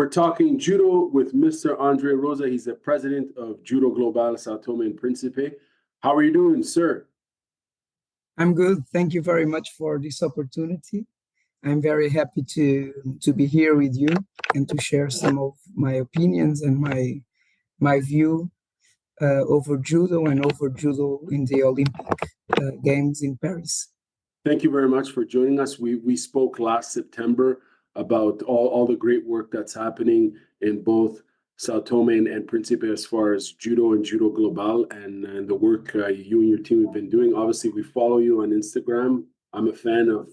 We're talking judo with Mr. Andre Rosa. He's the president of Judo Global Sao Tome and Principe. How are you doing, sir? I'm good. Thank you very much for this opportunity. I'm very happy to be here with you and to share some of my opinions and my view over judo and over judo in the Olympic Games in Paris. Thank you very much for joining us. We spoke last September about all the great work that's happening in both Sao Tome and Principe as far as judo and judo global and the work you and your team have been doing. Obviously, we follow you on Instagram. I'm a fan of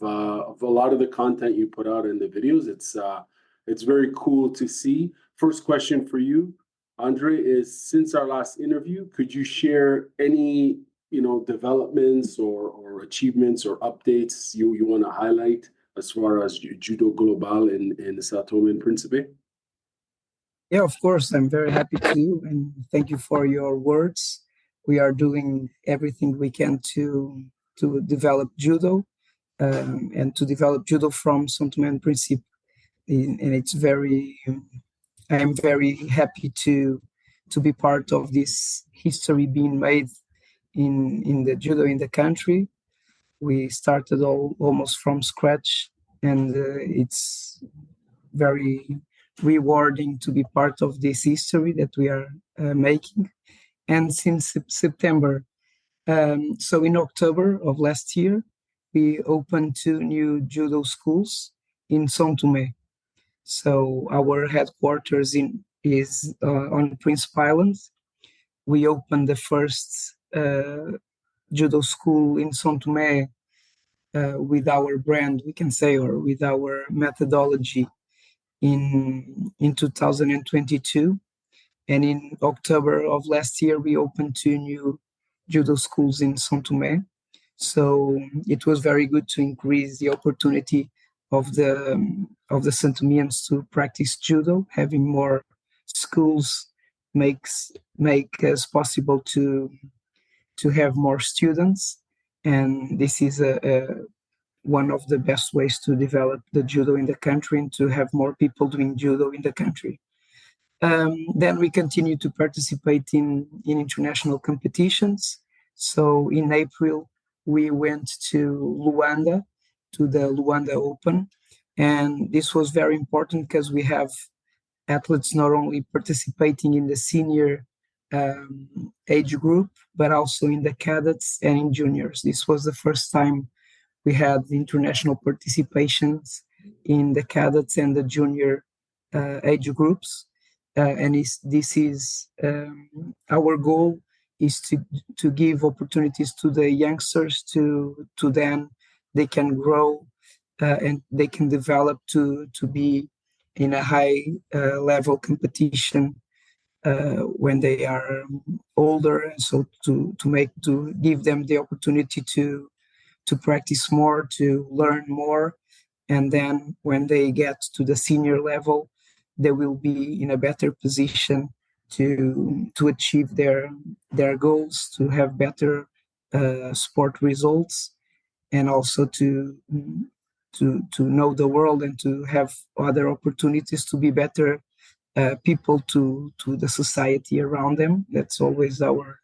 a lot of the content you put out in the videos. It's very cool to see. First question for you, Andre, is since our last interview, could you share any developments or achievements or updates you want to highlight as far as judo global in Sao Tome and Principe? Yeah, of course. I'm very happy to, and thank you for your words. We are doing everything we can to develop judo and to develop judo from Sao Tome and Principe. And I'm very happy to be part of this history being made in the judo in the country. We started almost from scratch, and it's very rewarding to be part of this history that we are making. And since September, so in October of last year, we opened 2 new judo schools in São Tomé. So our headquarters is on Principe Island. We opened the first judo school in São Tomé with our brand, we can say, or with our methodology in 2022. And in October of last year, we opened 2 new judo schools in São Tomé. So it was very good to increase the opportunity of the Santomeans to practice judo. Having more schools make us possible to have more students, and this is one of the best ways to develop the judo in the country and to have more people doing judo in the country. Then we continue to participate in international competitions. So in April, we went to Luanda, to the Luanda Open. And this was very important because we have athletes not only participating in the senior age group, but also in the cadets and in juniors. This was the first time we had international participations in the cadets and the junior age groups. And this is our goal is to give opportunities to the youngsters to then they can grow and they can develop to be in a high level competition when they are older. And so to give them the opportunity to practice more, to learn more, and then when they get to the senior level, they will be in a better position to achieve their goals, to have better sport results, and also to know the world and to have other opportunities to be better people to the society around them. That's always our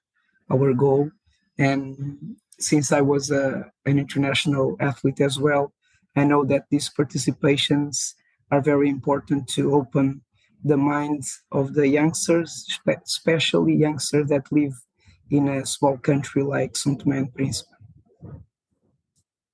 goal. And since I was an international athlete as well, I know that these participations are very important to open the minds of the youngsters, especially youngsters that live in a small country like São Tomé and Principe.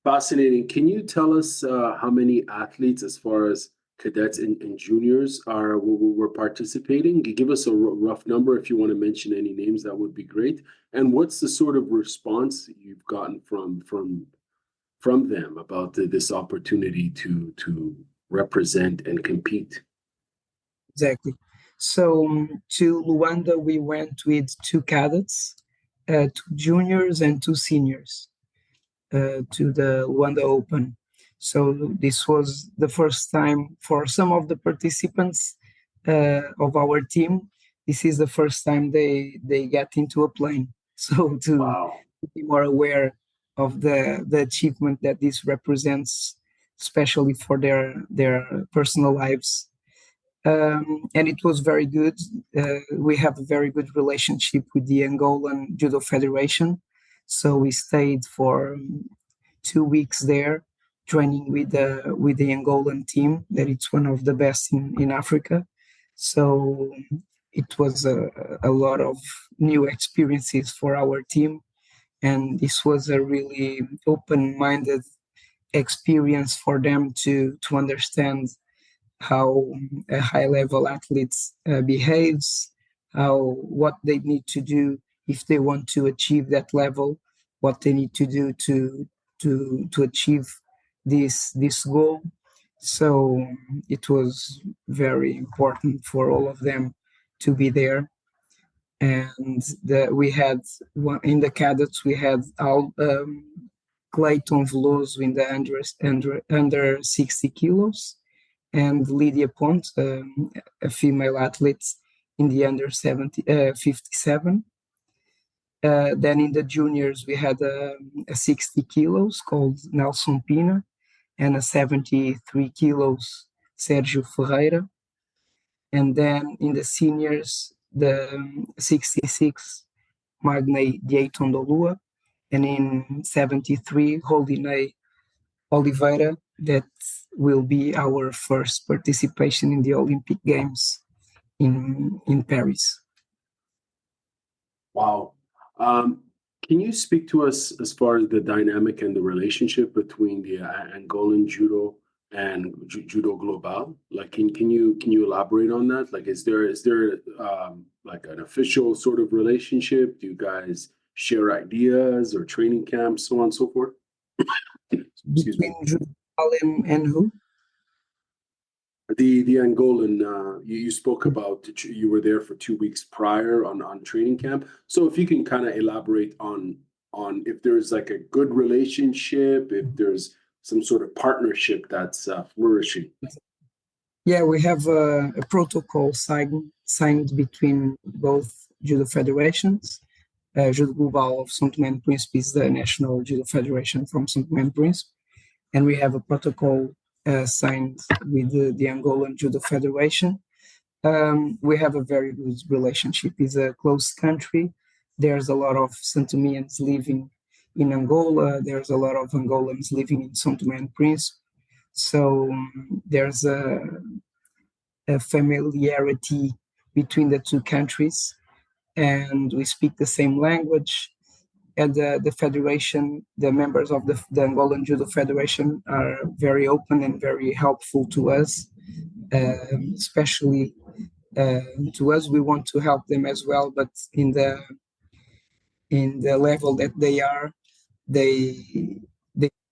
Fascinating. Can you tell us how many athletes, as far as cadets and juniors, were participating? Give us a rough number. If you want to mention any names, that would be great. And what's the sort of response you've gotten from them about this opportunity to represent and compete? Exactly. So to Luanda, we went with 2 cadets, 2 juniors and 2 seniors to the Luanda Open. So this was the first time for some of the participants of our team. This is the first time they get into a plane. So to be more aware of the achievement that this represents, especially for their personal lives. and it was very good. We have a very good relationship with the Angolan Judo Federation, so we stayed for 2 weeks there, training with the Angolan team. That it's one of the best in Africa. So it was a lot of new experiences for our team, and this was a really open-minded experience for them to understand how a high-level athlete behaves, how what they need to do if they want to achieve that level, what they need to do to achieve this goal. So it was very important for all of them to be there. And we had in the cadets we had Clayton Veloso in the under 60 kilos, and Lydia Pont, a female athlete, in the under 57. Then in the juniors, we had a 60 kilos called Nelson Pina, and a 73 kilos Sergio Ferreira. And then in the seniors, the 66 Magnei Deiton do Lua, and in 73 Roldeney Oliveira. That will be our first participation in the Olympic Games in Paris. Wow. Can you speak to us as far as the dynamic and the relationship between the Angolan judo and judo global? Like, can you elaborate on that? Like, is there like an official sort of relationship? Do you guys share ideas or training camps, so on and so forth? Between judo and who? The Angolan, you spoke about you were there for 2 weeks prior on training camp. So if you can kind of elaborate on if there's like a good relationship, if there's some sort of partnership that's flourishing. Yeah, we have a protocol signed between both judo federations. Judo Global of São Tomé and Príncipe is the national judo federation from São Tomé and Príncipe, and we have a protocol signed with the Angolan Judo Federation. We have a very good relationship. It's a close country. There's a lot of Santomeans living in Angola. There's a lot of Angolans living in São Tomé and Príncipe. So there's a familiarity between the two countries, and we speak the same language. And the federation, the members of the Angolan Judo Federation are very open and very helpful to us, especially to us. We want to help them as well, but in the level that they are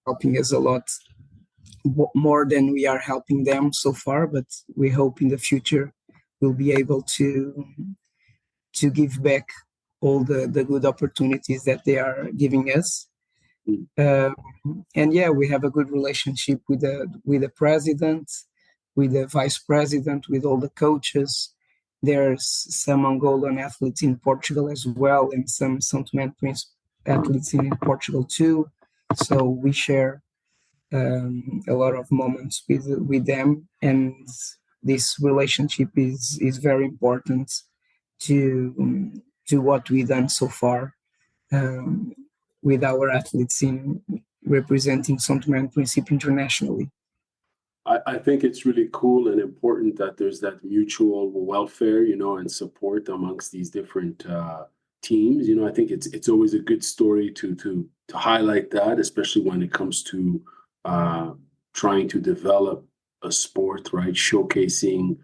helping us a lot more than we are helping them so far. But we hope in the future we'll be able to give back all the good opportunities that they are giving us. And yeah, we have a good relationship with the president, with the vice president, with all the coaches. There's some Angolan athletes in Portugal as well, and some São Tomé and Príncipe athletes in Portugal too. So we share a lot of moments with them, and this relationship is very important to what we've done so far with our athletes in representing São Tomé and Príncipe internationally. I think it's really cool and important that there's that mutual welfare, and support amongst these different teams. I think it's always a good story to highlight that, especially when it comes to trying to develop a sport, right? Showcasing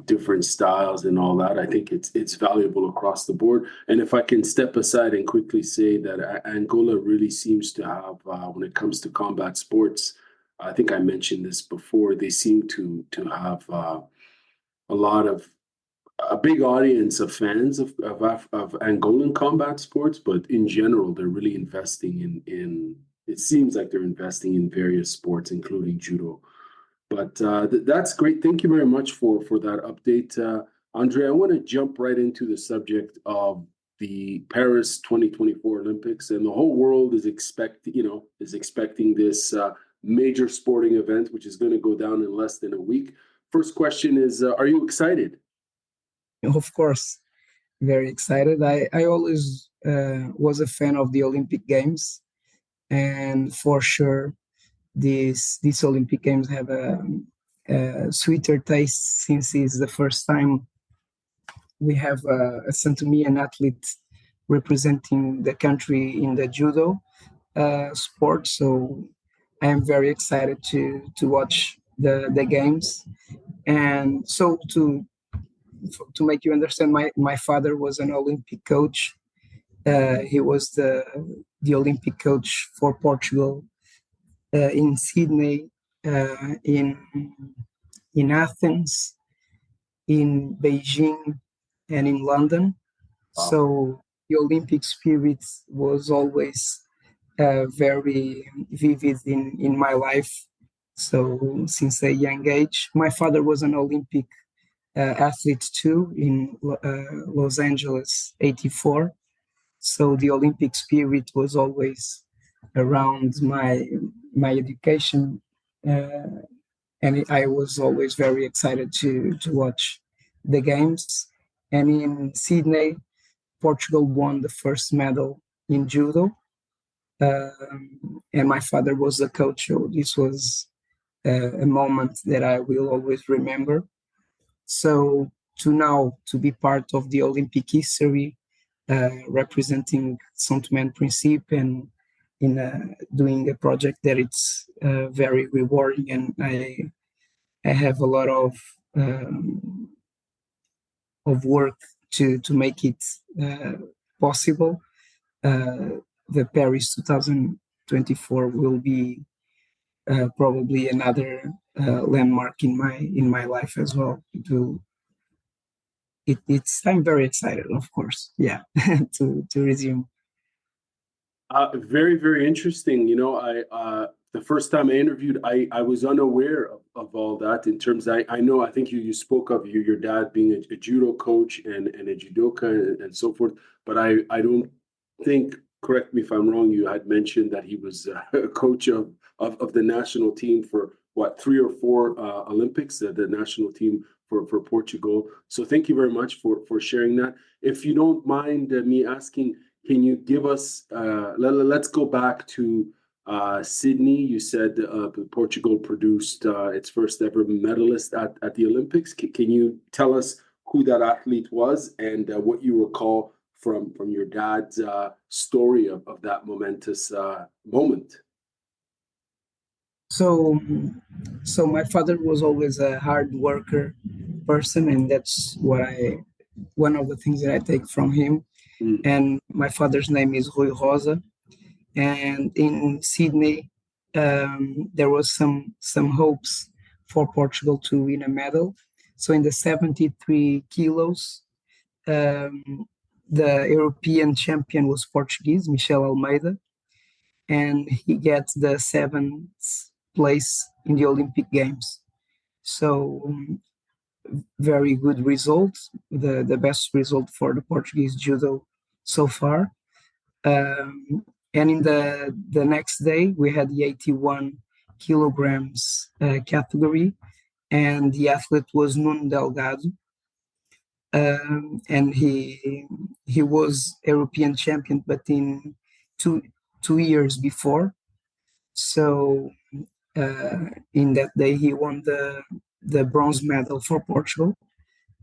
different styles and all that. I think it's valuable across the board. And if I can step aside and quickly say that Angola really seems to have, when it comes to combat sports, I think I mentioned this before, they seem to have a big audience of fans of Angolan combat sports, but in general, they're really investing in it seems like they're investing in various sports, including judo. But that's great. Thank you very much for that update. Andre, I want to jump right into the subject of the Paris 2024 Olympics, and the whole world is expecting this major sporting event, which is going to go down in less than a week. first question is, are you excited? Of course, very excited. I always was a fan of the Olympic Games, and for sure, these Olympic Games have a sweeter taste since it's the first time we have a Santomian athlete representing the country in the judo sport. So I am very excited to watch the games. And so to make you understand, my father was an Olympic coach. He was the Olympic coach for Portugal in Sydney, in Athens, in Beijing, and in London. Wow. So the Olympic spirit was always very vivid in my life. So since a young age, my father was an Olympic athlete too in Los Angeles '84. So the Olympic spirit was always around my education, and I was always very excited to watch the games. And in Sydney, Portugal won the first medal in judo, and my father was the coach. So this was a moment that I will always remember. So to be part of the Olympic history, representing São Tomé and Principe, and in doing a project that it's very rewarding, and I have a lot of work to make it possible. The Paris 2024 will be probably another landmark in my life as well. It's I'm very excited, of course. Yeah, to resume. Very, very interesting. I the first time I interviewed, I was unaware of all that. In terms, I know, I think you spoke of your dad being a judo coach and a judoka and so forth, but I don't think, correct me if I'm wrong, you had mentioned that he was a coach of the national team for what, 3 or 4 Olympics, the national team for Portugal. So thank you very much for sharing that. If you don't mind me asking, can you give us, let's go back to Sydney. You said Portugal produced its first ever medalist at the Olympics. Can you tell us who that athlete was and what you recall from your dad's story of that momentous moment? So, so my father was always a hard worker person, and that's one of the things that I take from him. Mm. And my father's name is Rui Rosa. And in Sydney, there was some hopes for Portugal to win a medal. So in the 73 kilos, um, the European champion was Portuguese, Michel Almeida, and he gets the 7th place in the Olympic Games. So very good result, the best result for the Portuguese judo so far. And in the next day, we had the 81 kilograms category, and the athlete was Nuno Delgado, and he was European champion, but in two years before. So in that day, he won the bronze medal for Portugal,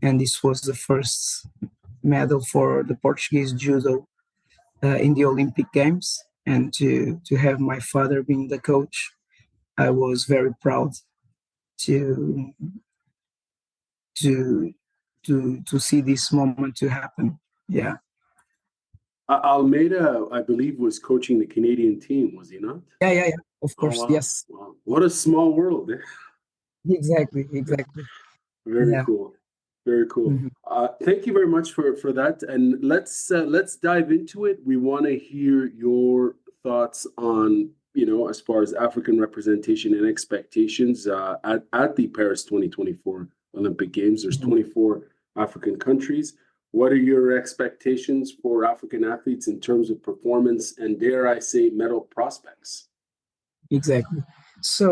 and this was the first medal for the Portuguese judo in the Olympic Games. And to have my father being the coach, I was very proud to to to see this moment to happen. Yeah. Almeida, I believe, was coaching the Canadian team, was he not? Yeah. Of Oh, course, wow. yes. Wow. What a small world. Exactly. Very Yeah. cool. Very cool. Mhm. Thank you very much for that. And let's dive into it. We want to hear your thoughts on, as far as African representation and expectations at the Paris 2024 Olympic Games. There's Mhm. 24 African countries. What are your expectations for African athletes in terms of performance and, dare I say, medal prospects? Exactly. So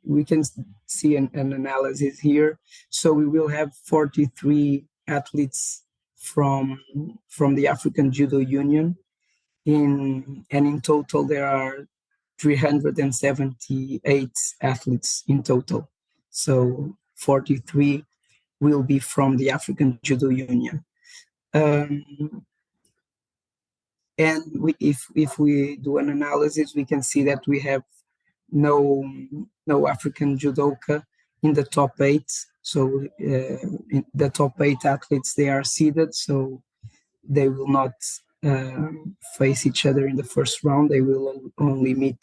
we can see an analysis here. So we will have 43 athletes from the African Judo Union. In total, there are 378 athletes in total. So 43 will be from the African Judo Union. And if we do an analysis, we can see that we have no African judoka in the top 8. So in the top 8 athletes, they are seeded, so they will not face each other in the first round. They will only meet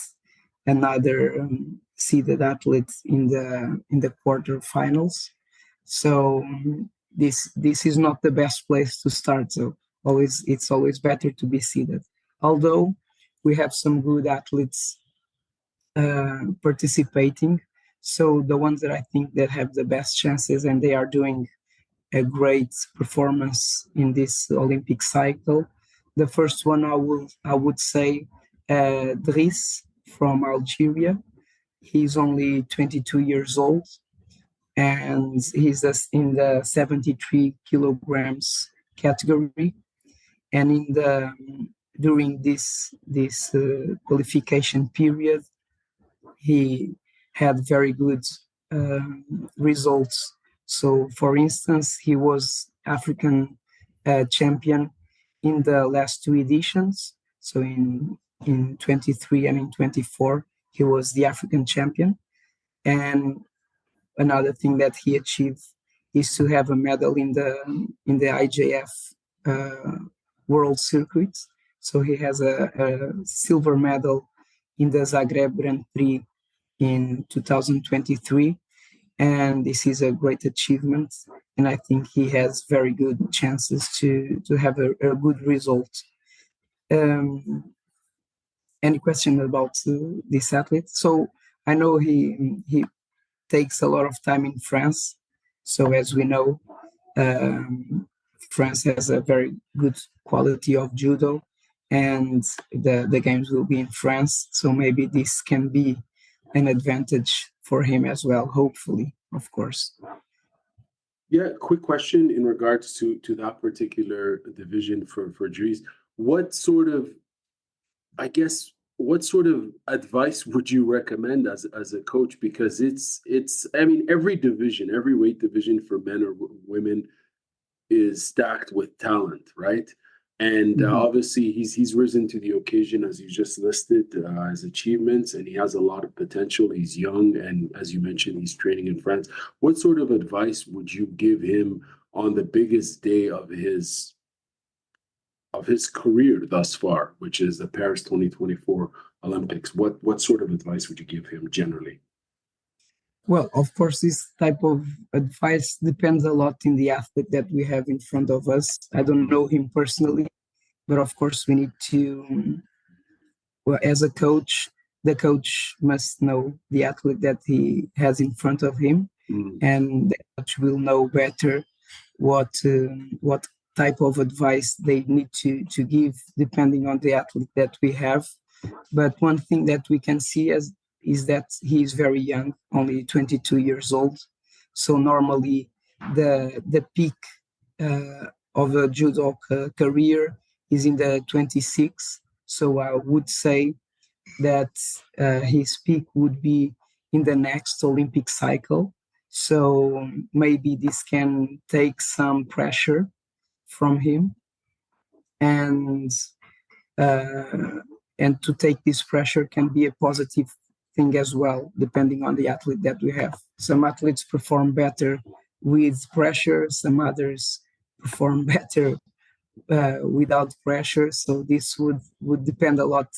another seeded athlete in the quarterfinals. So this is not the best place to start. So it's always better to be seeded. Although we have some good athletes participating. So the ones that I think that have the best chances and they are doing a great performance in this Olympic cycle. The first one I would say Driss from Algeria. He's only 22 years old and he's in the 73 kilograms category. And during this qualification period, he had very good results. So, for instance, he was African champion in the last 2 editions. So in 23 and in 24, he was the African champion. And another thing that he achieved is to have a medal in the IJF World Circuit. So he has a silver medal in the Zagreb Grand Prix in 2023. And this is a great achievement. And I think he has very good chances to have a good result. Any question about this athlete? So I know he takes a lot of time in France. So as we know, France has a very good quality of judo, and the games will be in France. So maybe this can be an advantage for him as well, hopefully, of course. Yeah, quick question in regards to that particular division for Dries. What sort of advice would you recommend as a coach? Because it's I mean, every weight division for men or women is stacked with talent, right? And obviously he's risen to the occasion, as you just listed, his achievements, and he has a lot of potential. He's young, and as you mentioned, he's training in France. What sort of advice would you give him on the biggest day of his career thus far, which is the Paris 2024 Olympics? What sort of advice would you give him generally? Well, of course, this type of advice depends a lot in the athlete that we have in front of us. I don't know him personally, but of course we need to, well, as a coach, the coach must know the athlete that he has in front of him, and the coach will know better what type of advice they need to give depending on the athlete that we have. But one thing that we can see is that he is very young, only 22 years old. So normally the peak of a judo career is in the 26. So I would say that his peak would be in the next Olympic cycle. So maybe this can take some pressure from him, and to take this pressure can be a positive thing as well, depending on the athlete that we have. Some athletes perform better with pressure, some others perform better without pressure. So this would depend a lot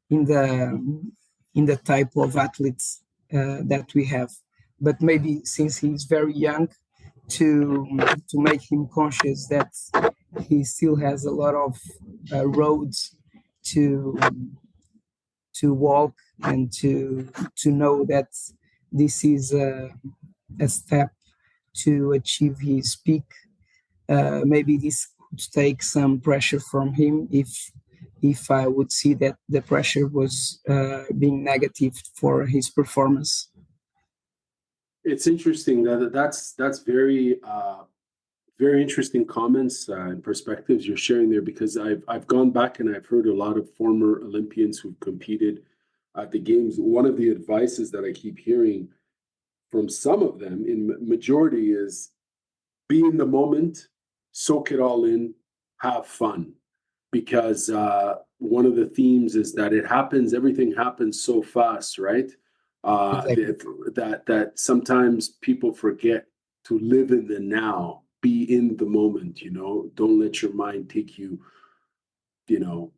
in the type of athletes that we have. But maybe since he's very young, to make him conscious that he still has a lot of roads to walk, and to know that this is a step to achieve his peak. Maybe this could take some pressure from him if I would see that the pressure was being negative for his performance. It's interesting that's very interesting comments and perspectives you're sharing there, because I've gone back and I've heard a lot of former Olympians who've competed at the games. One of the advices that I keep hearing from some of them, in majority, is be in the moment, soak it all in, have fun, because one of the themes is that everything happens so fast, right? Exactly. That sometimes people forget to live in the now, be in the moment, don't let your mind take you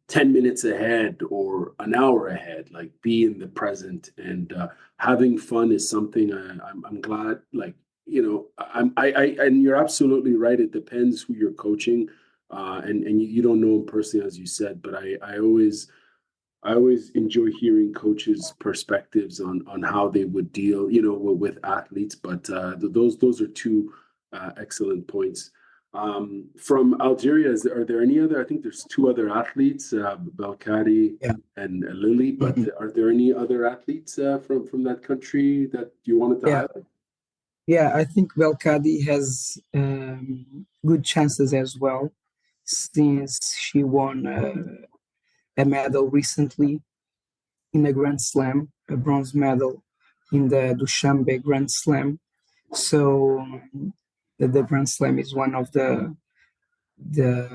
10 minutes ahead or an hour ahead. Like, be in the present, and having fun is something I'm glad, like, and you're absolutely right, it depends who you're coaching, and you don't know them personally, as you said, but I always enjoy hearing coaches' perspectives on how they would deal, with athletes. But those are two excellent points. From Algeria, are there any other? I think there's two other athletes, Belkadi Yeah. and Lily. But Mhm. are there any other athletes from that country that you wanted to Yeah. highlight? Yeah, I think Belkadi has good chances as well, since she won a medal recently in a Grand Slam, a bronze medal in the Dushanbe Grand Slam. So the Grand Slam is one of the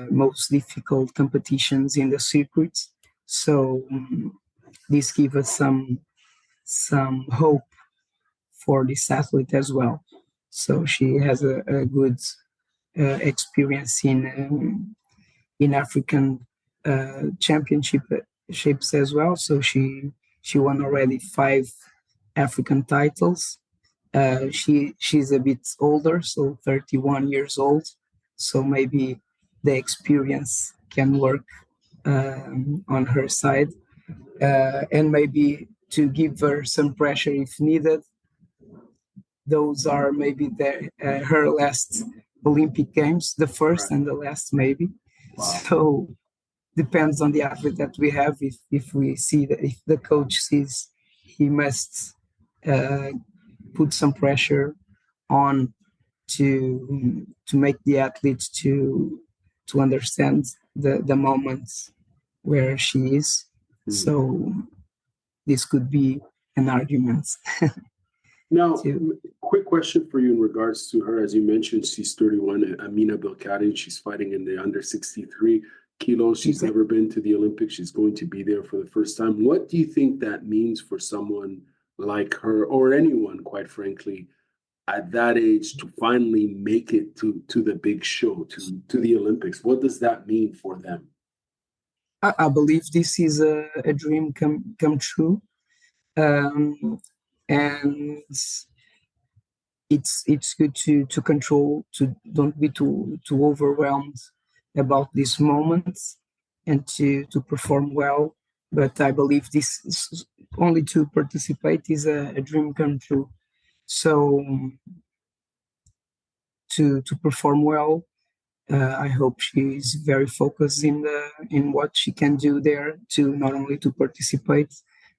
most difficult competitions in the circuit. So this gives us some hope for this athlete as well. So she has a good experience in African championships as well. So she won already 5 African titles. She's a bit older, so 31 years old. So maybe the experience can work on her side, and maybe to give her some pressure if needed. Those are maybe her last Olympic Games, the first Right. and the last maybe. Wow. So depends on the athlete that we have. If we see that, if the coach sees he must uh, put some pressure on to make the athlete to understand the moments where she is. Mhm. So this could be an argument Now, to quick question for you in regards to her. As you mentioned, she's 31, Amina Belkadi. She's fighting in the under 63 kilos. She's exactly. never been to the Olympics. She's going to be there for the first time. What do you think that means for someone like her, or anyone, quite frankly, at that age, to finally make it to the big show, to the Olympics? What does that mean for them? I believe this is a dream come true, and it's good to control, to don't be too overwhelmed about these moments, and to perform well. But I believe this is, only to participate is a dream come true. So to perform well, I hope she is very focused in what she can do there, to not only to participate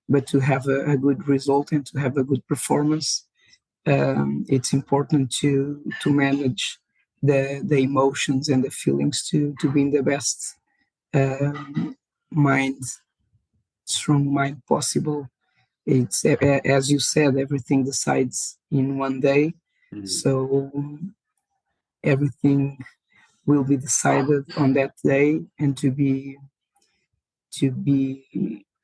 but to have a good result and to have a good performance. It's important to manage the emotions and the feelings to be in the best um, mind, strong mind possible. It's as you said, everything decides in one day, Mhm. so everything will be decided on that day, and to be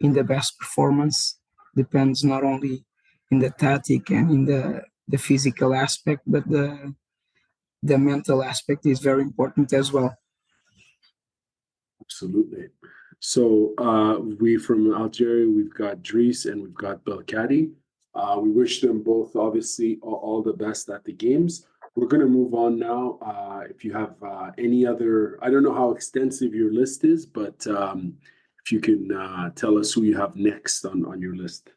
in the best performance depends not only in the tactic and in the physical aspect, but the mental aspect is very important as well. Absolutely. So we from Algeria, we've got Dries and we've got Belkadi. We wish them both, obviously, all the best at the games. We're going to move on now. If you have any other, I don't know how extensive your list is, but if you can tell us who you have next on your list.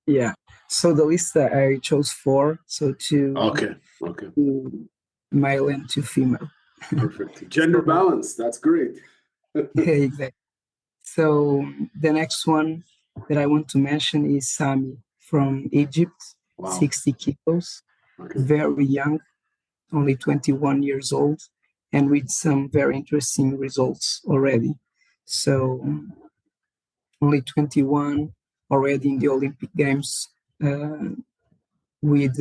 Yeah. So the list that I chose four, so two, Okay. Okay. two male and two female. Perfect. Gender So balance. That's great. exactly. So the next one that I want to mention is Sami from Egypt, Wow. 60 kilos. Okay. very young, only 21 years old, and with some very interesting results already. So only 21, already in the Olympic Games, uh, with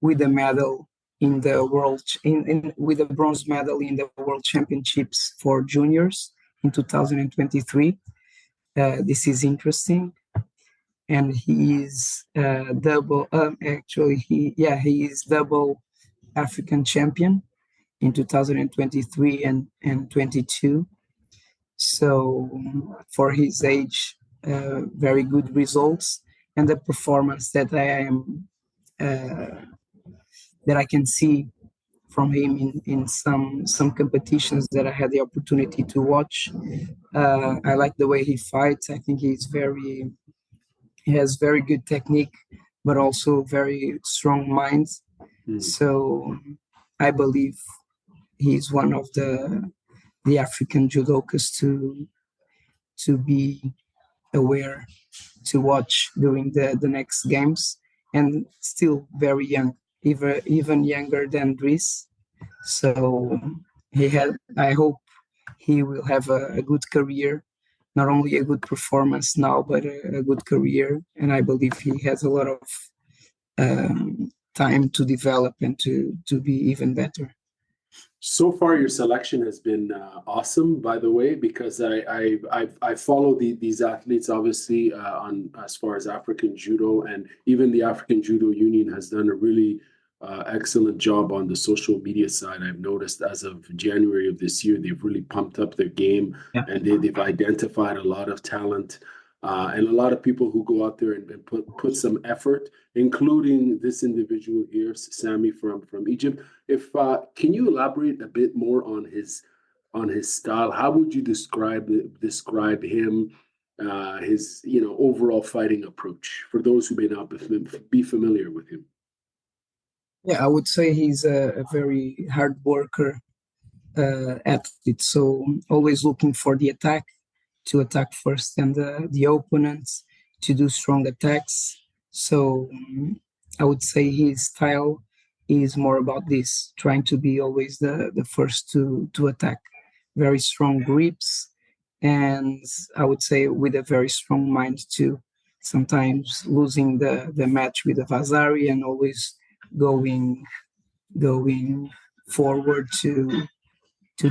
with a medal in the with a bronze medal in the World Championships for juniors in 2023. This is interesting, and he is double. Actually, he is double African champion in 2023 and 22. So for his age, very good results, and the performance uh, that I can see from him in some competitions that I had the opportunity to watch. I like the way he fights. I think he has very good technique, but also very strong mind. Mm. So I believe he's one of the African judokas to be aware, to watch during the next games, and still very young, even younger than Dries. So I hope he will have a good career, not only a good performance now, but a good career. And I believe he has a lot of time to develop and to be even better. So far, your selection has been awesome, by the way, because I follow these athletes obviously on as far as African judo, and even the African Judo Union has done a really excellent job on the social media side. I've noticed as of January of this year, they've really pumped up their game, Yeah. and they've identified a lot of talent. And a lot of people who go out there and put some effort, including this individual here, Sammy from Egypt. If can you elaborate a bit more on his style? How would you describe him, his overall fighting approach for those who may not be familiar with him? Yeah, I would say he's a very hard worker athlete. So always looking for the attack, to attack first and the opponents, to do strong attacks. So I would say his style is more about this, trying to be always the first to attack. Very strong grips, and I would say with a very strong mind too. Sometimes losing the match with a Vasari and always going forward to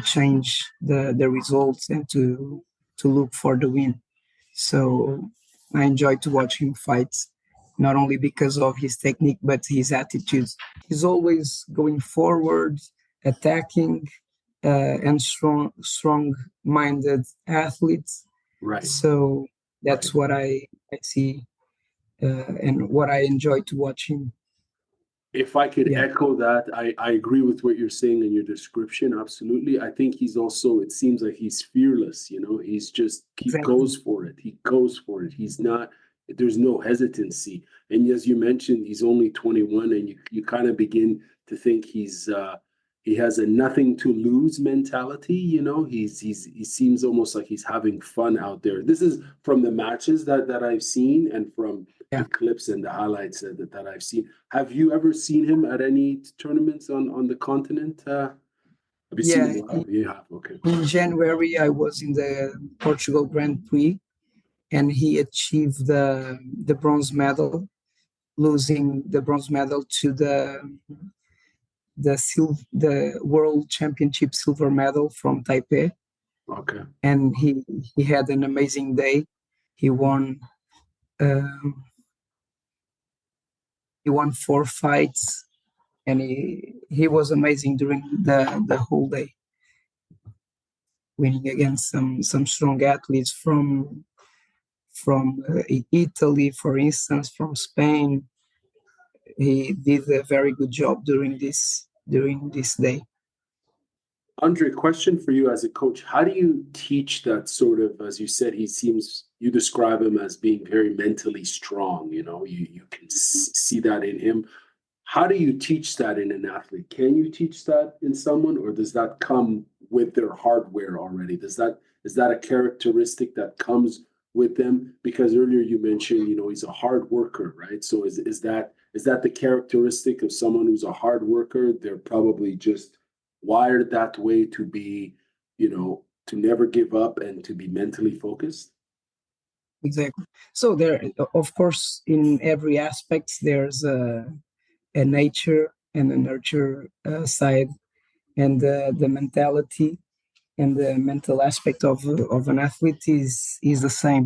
change the results and to look for the win. So I enjoy to watch him fight, not only because of his technique but his attitude. He's always going forward, attacking, and strong-minded athlete. Right. So that's Right. what I see and what I enjoy to watch him. If I could Yeah, echo that, I agree with what you're saying in your description. Absolutely. I think he's also, it seems like he's fearless, he exactly. goes for it. He goes for it. He's not, there's no hesitancy. And as you mentioned, he's only 21, and you kind of begin to think he has a nothing to lose mentality. He seems almost like he's having fun out there. This is from the matches that I've seen, and from the Yeah, clips and the highlights that I've seen. Have you ever seen him at any tournaments on the continent? Have you seen yeah. him live? You have. Okay. In January, I was in the Portugal Grand Prix, and he achieved the bronze medal, losing the bronze medal to the World Championship silver medal from Taipei. Okay. And he had an amazing day. He won um, he won 4 fights, and he was amazing during the whole day, winning against some strong athletes from Italy, for instance, from Spain. He did a very good job during this day. Andre, question for you as a coach. How do you teach that sort of, as you said, you describe him as being very mentally strong, you can see that in him. How do you teach that in an athlete? Can you teach that in someone, or does that come with their hardware already? Is that a characteristic that comes with them? Because earlier you mentioned, he's a hard worker, right? So is is that the characteristic of someone who's a hard worker? They're probably just wired that way to be, to never give up and to be mentally focused. Exactly. So there, of course, in every aspect, there's a nature and a nurture side, and the mentality and the mental aspect of an athlete is the same.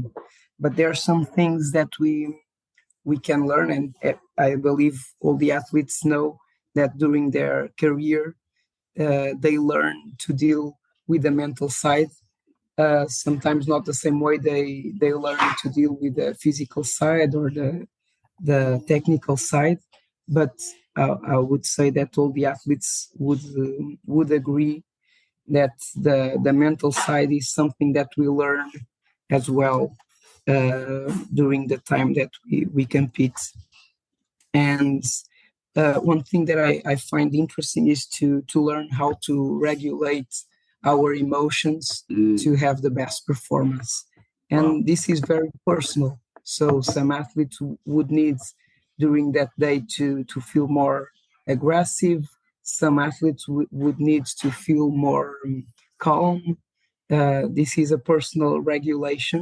But there are some things that we can learn, and I believe all the athletes know that during their career they learn to deal with the mental side. Sometimes not the same way they learn to deal with the physical side or the technical side, but I would say that all the athletes would agree that the mental side is something that we learn as well during the time that we compete. And one thing that I find interesting is to learn how to regulate our emotions to have the best performance. And Wow. this is very personal. So some athletes would need during that day to feel more aggressive. Some athletes would need to feel more calm. This is a personal regulation,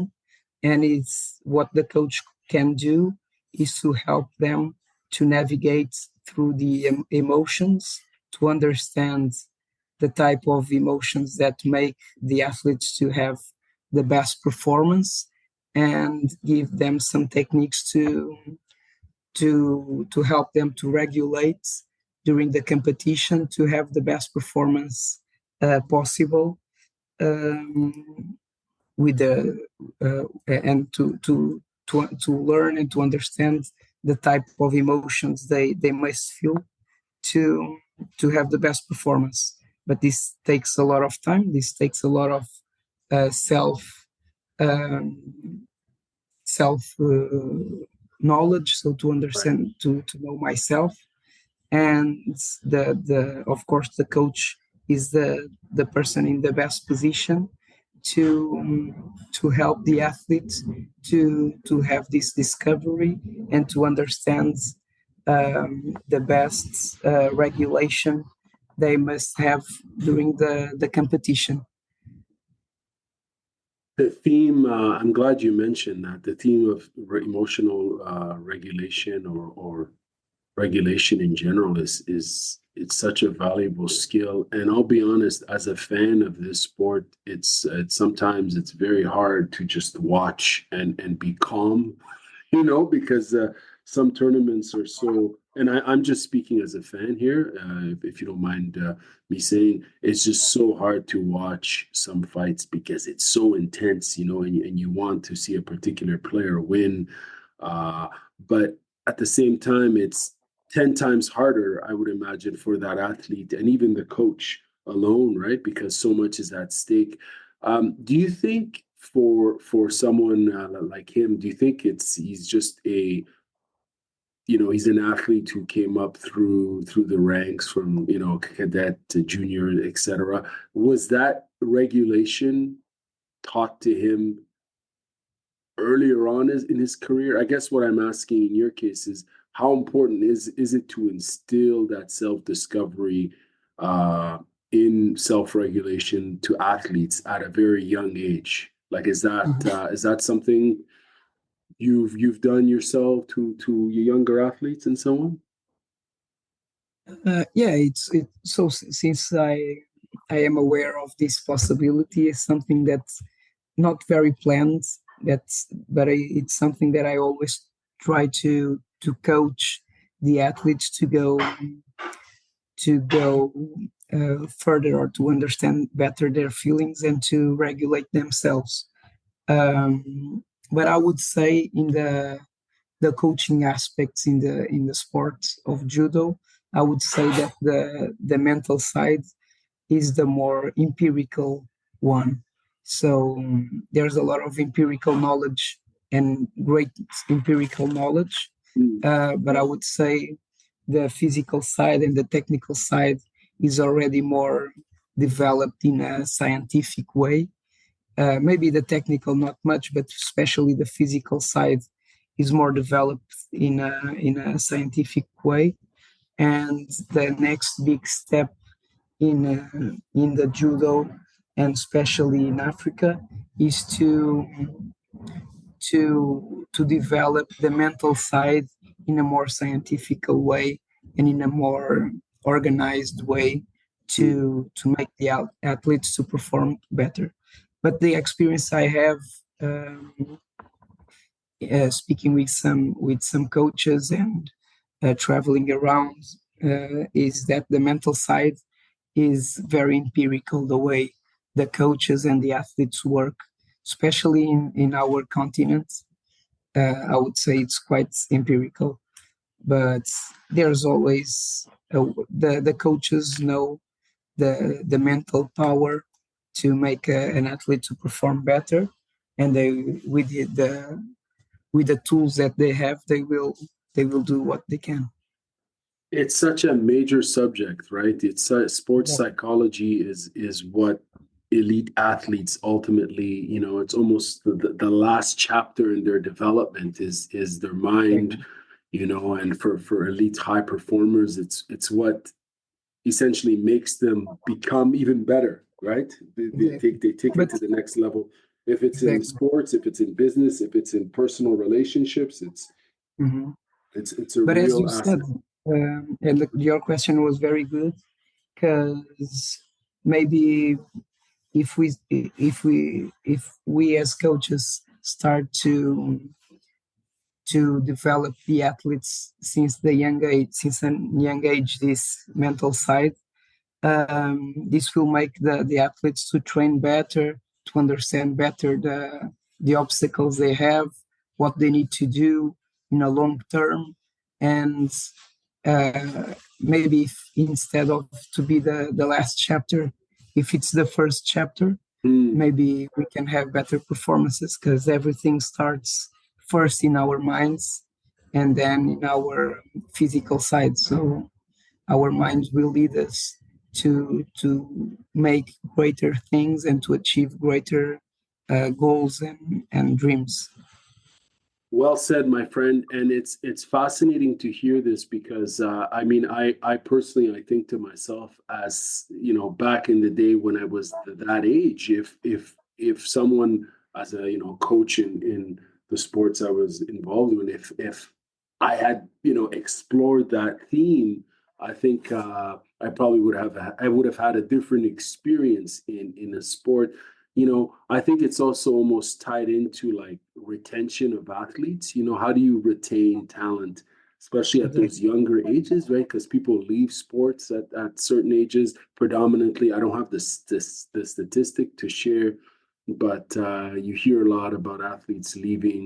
and it's what the coach can do is to help them to navigate through the emotions, to understand the type of emotions that make the athletes to have the best performance, and give them some techniques to help them to regulate during the competition to have the best performance possible, with the and to learn and to understand the type of emotions they must feel to have the best performance. But this takes a lot of time. This takes a lot of self um, self knowledge. So to understand, to know myself, and the of course the coach is the person in the best position to help the athletes to have this discovery and to understand the best regulation they must have during the competition. The theme, I'm glad you mentioned that, the theme of emotional regulation or regulation in general is it's such a valuable skill. And I'll be honest, as a fan of this sport, it's sometimes it's very hard to just watch and be calm, because some tournaments are so. And I'm just speaking as a fan here, if you don't mind me saying, it's just so hard to watch some fights because it's so intense, and you want to see a particular player win. But at the same time, it's 10 times harder, I would imagine, for that athlete and even the coach alone, right? Because so much is at stake. Do you think for someone like him, do you think he's just he's an athlete who came up through the ranks from, cadet to junior, etc. Was that regulation taught to him earlier on in his career? I guess what I'm asking in your case is how important is it to instill that self-discovery in self-regulation to athletes at a very young age? Like, is that something you've done yourself to your younger athletes and so on? Yeah, so since I am aware of this possibility, it's something that's not very planned. It's something that I always try to coach the athletes to go further, or to understand better their feelings and to regulate themselves. But I would say in the coaching aspects in the sport of judo, I would say that the mental side is the more empirical one. So there's a lot of empirical knowledge and great empirical knowledge, Mm. but I would say the physical side and the technical side is already more developed in a scientific way. Maybe the technical not much, but especially the physical side is more developed in a scientific way. And the next big step in the judo, and especially in Africa, is to develop the mental side in a more scientific way and in a more organized way to make the athletes to perform better. But the experience I have, speaking with some coaches and traveling around, is that the mental side is very empirical, the way the coaches and the athletes work, especially in our continent. I would say it's quite empirical, but there's always the coaches know the mental power to make an athlete to perform better, and they with the tools that they have, they will do what they can. It's such a major subject, right? It's sports Yeah. psychology is what elite athletes ultimately, it's almost the last chapter in their development is their mind, and for elite high performers, it's what essentially makes them become even better, right? They take it But to the next level. If it's in exactly. sports, if it's in business, if it's in personal relationships, Mhm. it's a But as real you said, asset. and your question was very good, because maybe if we as coaches start to develop the athletes since a young age, this mental side, this will make the athletes to train better, to understand better the obstacles they have, what they need to do in a long term, and maybe if, instead of to be the last chapter, if it's the first chapter, Mm. maybe we can have better performances, because everything starts first in our minds and then in our physical side. So our minds will lead us to make greater things and to achieve greater goals and dreams. Well said, my friend. And it's fascinating to hear this because I mean I personally I think to myself, as back in the day when I was that age, if someone as a coach in the sports I was involved in, if I had explored that theme, I think I would have had a different experience in a sport. I think it's also almost tied into like retention of athletes. How do you retain talent, especially at those Exactly. younger ages, right? Because people leave sports at certain ages. Predominantly, I don't have the statistic to share, but you hear a lot about athletes leaving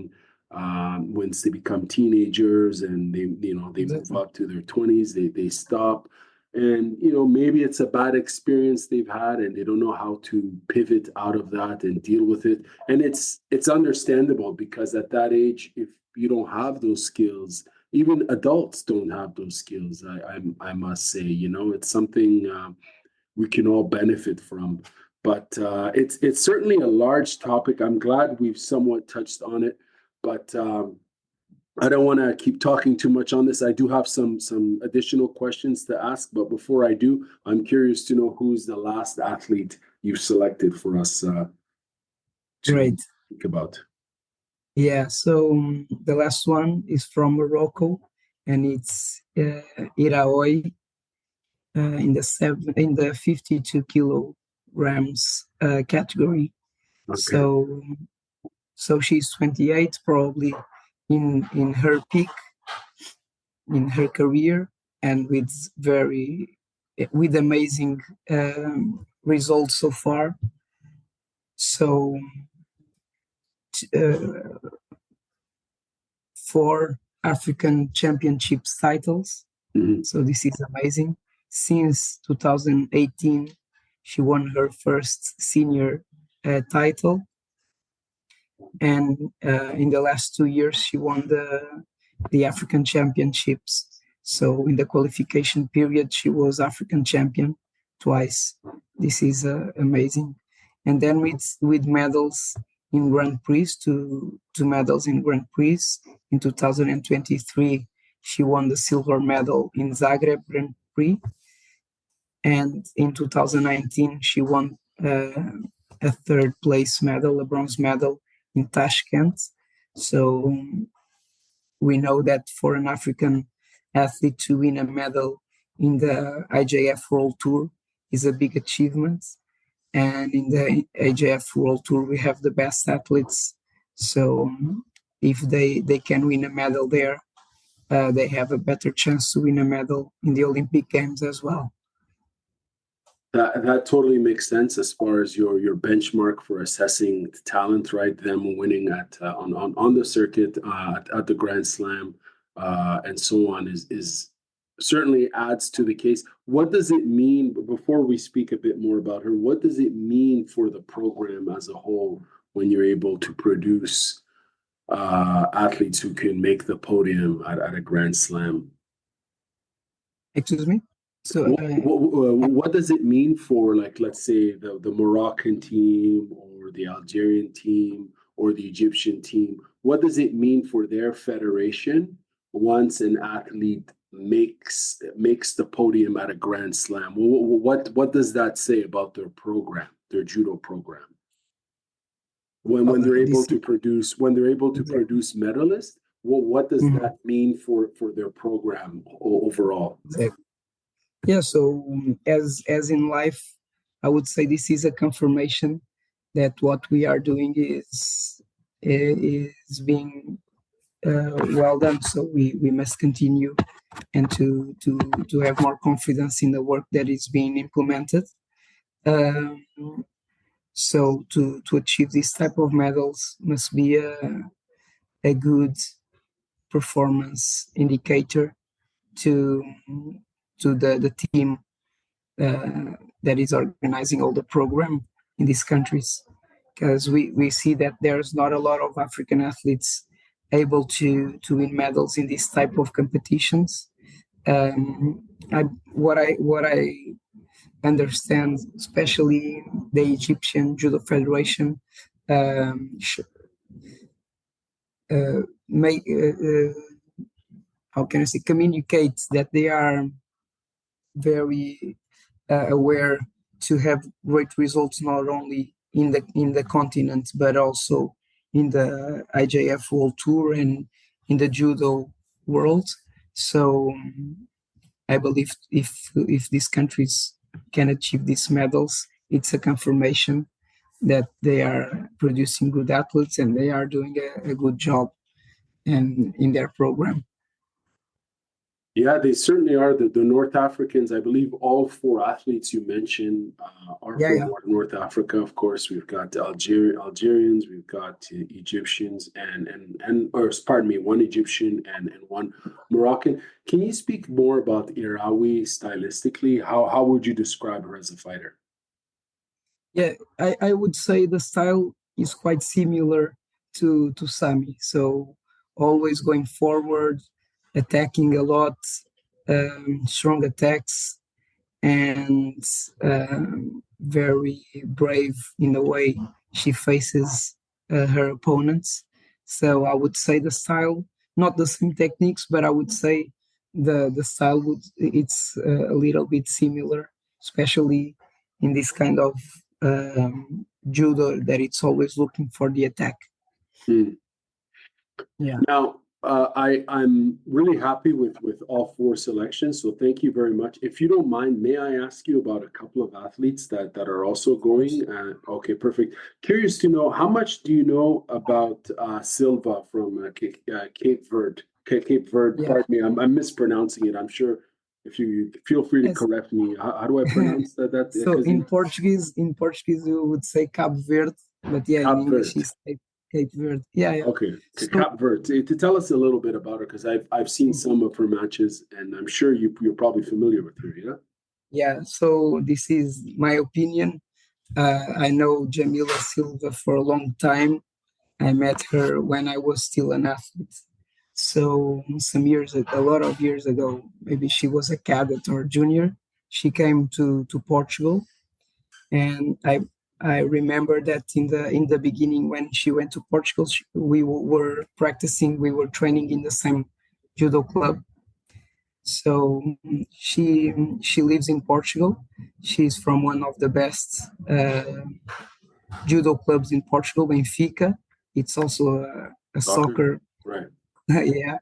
once they become teenagers and they move Exactly. up to their 20s, they stop. And maybe it's a bad experience they've had and they don't know how to pivot out of that and deal with it. And it's understandable, because at that age, if you don't have those skills, even adults don't have those skills. I must say, it's something we can all benefit from. But it's certainly a large topic. I'm glad we've somewhat touched on it, but I don't want to keep talking too much on this. I do have some additional questions to ask, but before I do, I'm curious to know who's the last athlete you selected for us to Great. think about. Yeah. So the last one is from Morocco, and it's Iraoi, in the 52 kilograms category. Okay. So she's 28, probably in her peak in her career, and with amazing results so far. So uh, 4 African Championships titles. Mhm. So this is amazing. Since 2018, she won her first senior title, and in the last 2 years, she won the African Championships. So in the qualification period, she was African champion twice. This is amazing. And then with medals in Grand Prix, two medals in Grand Prix. In 2023, she won the silver medal in Zagreb Grand Prix. And in 2019, she won a third place medal, a bronze medal in Tashkent. So we know that for an African athlete to win a medal in the IJF World Tour is a big achievement. And in the IJF World Tour, we have the best athletes. So if they can win a medal there, they have a better chance to win a medal in the Olympic Games as well. That totally makes sense as far as your benchmark for assessing talent, right? Them winning at on the circuit at the Grand Slam and so on is certainly adds to the case. What does it mean, before we speak a bit more about her, what does it mean for the program as a whole when you're able to produce athletes who can make the podium at a Grand Slam? Excuse me? So what does it mean for, like, let's say the Moroccan team or the Algerian team or the Egyptian team? What does it mean for their federation once an athlete makes the podium at a Grand Slam? What does that say about their program, their judo program? When they're able to produce produce medalists, what does that mean for their program overall? Exactly. Yeah, so as in life, I would say this is a confirmation that what we are doing is being well done. So we must continue and to have more confidence in the work that is being implemented. So to achieve this type of medals must be a good performance indicator to the team that is organizing all the program in these countries, because we see that there's not a lot of African athletes able to win medals in this type of competitions. What I understand, especially the Egyptian Judo Federation, how can I say, communicates that they are very aware to have great results not only in the continent but also in the IJF World Tour and in the judo world. So I believe if these countries can achieve these medals, it's a confirmation that they are producing good athletes and they are doing a good job in their program. Yeah, they certainly are. The North Africans, I believe all four athletes you mentioned are from North Africa. Of course, we've got Algerians, we've got Egyptians, or pardon me, one Egyptian and one Moroccan. Can you speak more about Irawi stylistically? How would you describe her as a fighter? Yeah, I would say the style is quite similar to Sami. So always going forward, attacking a lot, strong attacks, and very brave in the way she faces her opponents. So I would say the style, not the same techniques, but I would say the style it's a little bit similar, especially in this kind of judo that it's always looking for the attack. Yeah. Now, I'm really happy with all four selections, so thank you very much. If you don't mind, may I ask you about a couple of athletes that are also going? Okay, perfect. Curious to know, how much do you know about Silva from Cape Verde? Cape Verde, pardon me, I'm mispronouncing it. I'm sure if you feel free to correct me. How do I pronounce that? So in Portuguese, you would say Cabo Verde, but yeah, in English it's Cape Verde. Yeah. Okay, Cape Verde. To tell us a little bit about her, because I've seen some of her matches, and I'm sure you're probably familiar with her. Yeah. Yeah. So this is my opinion. I know Jamila Silva for a long time. I met her when I was still an athlete. So a lot of years ago, maybe she was a cadet or junior. She came to Portugal, and I remember that in the beginning when she went to Portugal, we were practicing, we were training in the same judo club. So she lives in Portugal. She's from one of the best judo clubs in Portugal, Benfica. It's also a soccer, right? yeah,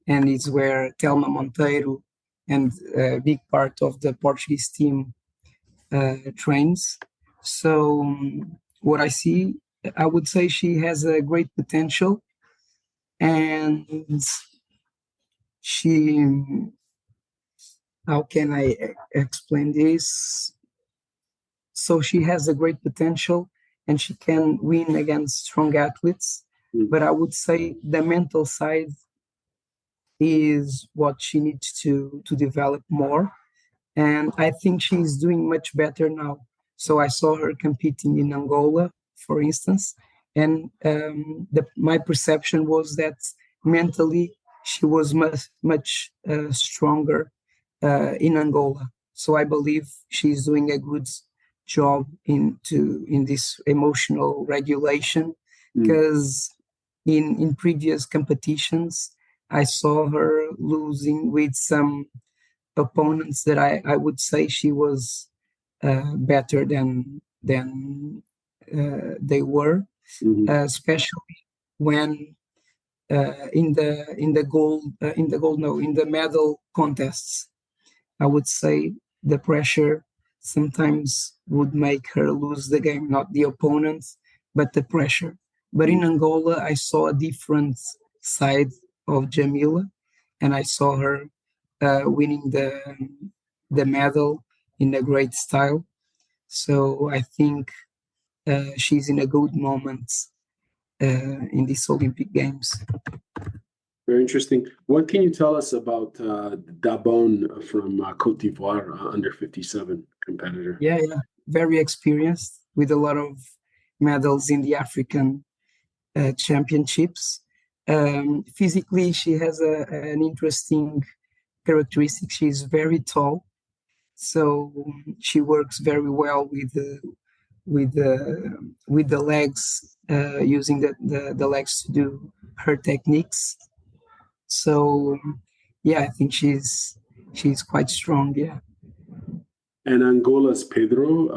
and it's where Telma Monteiro and a big part of the Portuguese team trains. So what I see, I would say she has a great potential, and she, how can I explain this? So she has a great potential, and she can win against strong athletes. But I would say the mental side is what she needs to develop more. And I think she's doing much better now. So I saw her competing in Angola, for instance, and my perception was that mentally she was much stronger in Angola. So I believe she's doing a good job in this emotional regulation, because in previous competitions I saw her losing with some opponents that I would say she was better than they were, especially when in the medal contests. I would say the pressure sometimes would make her lose the game, not the opponent, but the pressure. But in Angola, I saw a different side of Jamila, and I saw her winning the medal in a great style. So I think she's in a good moment in these Olympic Games. Very interesting. What can you tell us about Dabon from Cote d'Ivoire, under 57 competitor? Yeah, very experienced with a lot of medals in the African championships. Physically, she has an interesting characteristic. She's very tall, so she works very well with the legs, using the legs to do her techniques. So yeah, I think she's quite strong. Yeah. And Angola's Pedro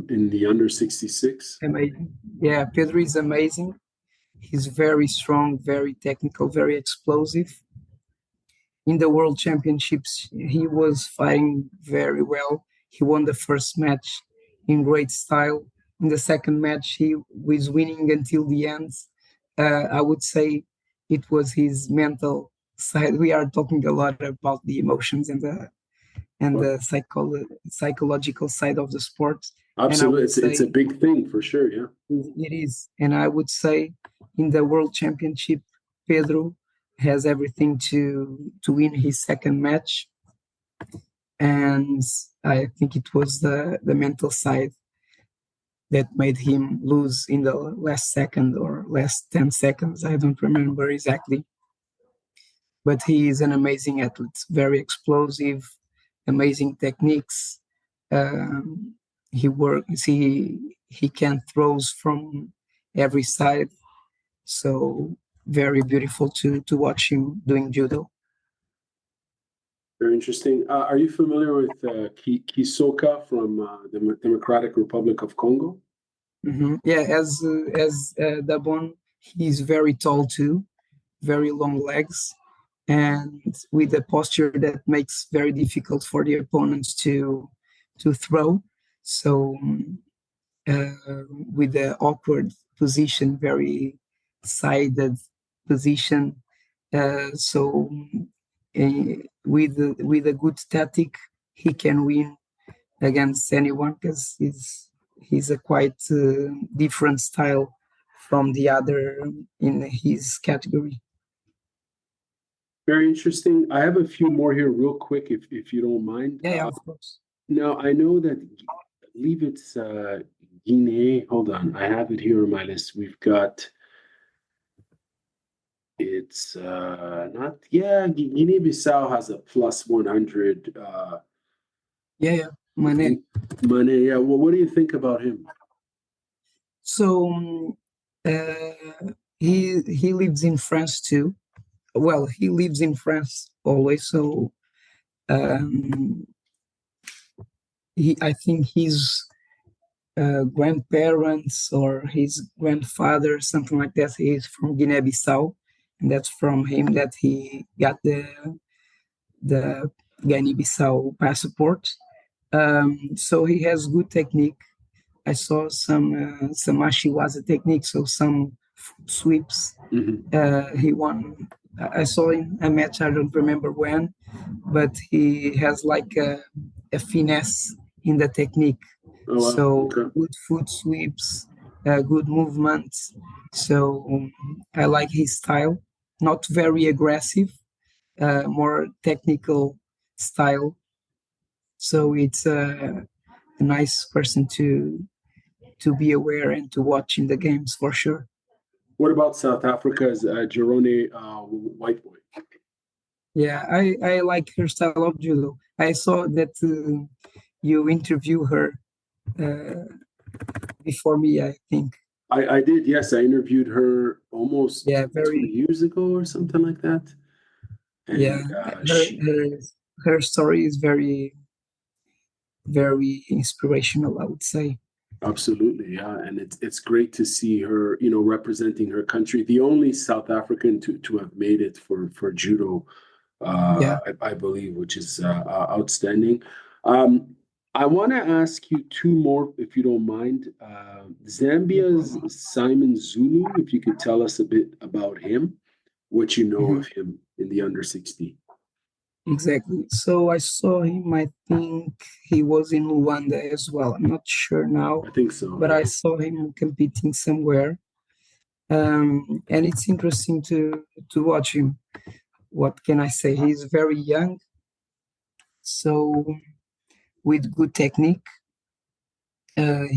in the under 66. Amazing. Yeah, Pedro is amazing. He's very strong, very technical, very explosive. In the World Championships, he was fighting very well. He won the first match in great style. In the second match, he was winning until the end. I would say it was his mental side. We are talking a lot about the emotions and the psychological side of the sport. Absolutely, it's a big thing for sure. Yeah, it is. And I would say in the World Championship, Pedro has everything to win his second match. And I think it was the mental side that made him lose in the last second or last 10 seconds. I don't remember exactly. But he is an amazing athlete, very explosive, amazing techniques. He works, he can throws from every side. So very beautiful to watch him doing judo. very interesting. Are you familiar with Kisoka from the Democratic Republic of Congo? Mm-hmm. Yeah, as Dabon, he's very tall too, very long legs, and with a posture that makes very difficult for the opponents to throw. So with the awkward position, very sided position. So with a good tactic, he can win against anyone, because he's a quite different style from the other in his category. Very interesting. I have a few more here real quick, if you don't mind. Yeah, of course. Now, I know that, I believe it's Guinea. Hold on, I have it here on my list. We've got, it's not, yeah, Guinea-Bissau has a plus 100. Yeah, Mane. Mane, yeah. Well, what do you think about him? So he lives in France too. Well, he lives in France always. So um, I think his grandparents or his grandfather, something like that, he is from Guinea-Bissau, and that's from him that he got the Guinea-Bissau passport. So he has good technique. I saw some Ashiwaza technique, so some sweeps. He won. I saw in a match. I don't remember when, but he has like a finesse in the technique. Oh wow, So okay. good foot sweeps, good movements. So I like his style. Not very aggressive, more technical style. So it's a nice person to be aware and to watch in the games for sure. What about South Africa's Jerone Whiteboy? Yeah, I like her style of judo. I saw that you interview her uh, before me, I think. I did, yes. I interviewed her almost Yeah, 2 years ago or something like that. yeah. And Her she her her story is very inspirational, I would say. absolutely, yeah. And it's great to see her, representing her country. The only South African to have made it for judo, Yeah. I believe, which is outstanding. Um, I want to ask you two more, if you don't mind. No Zambia's problem. Simon Zulu, if you could tell us a bit about him, what you know Mhm. of him in the under 16. Exactly. So I saw him, I think he was in Luanda as well. I'm not sure now, I think so, but yeah. I saw him competing somewhere. And it's interesting to watch him. What can I say? He's very young, so with good technique,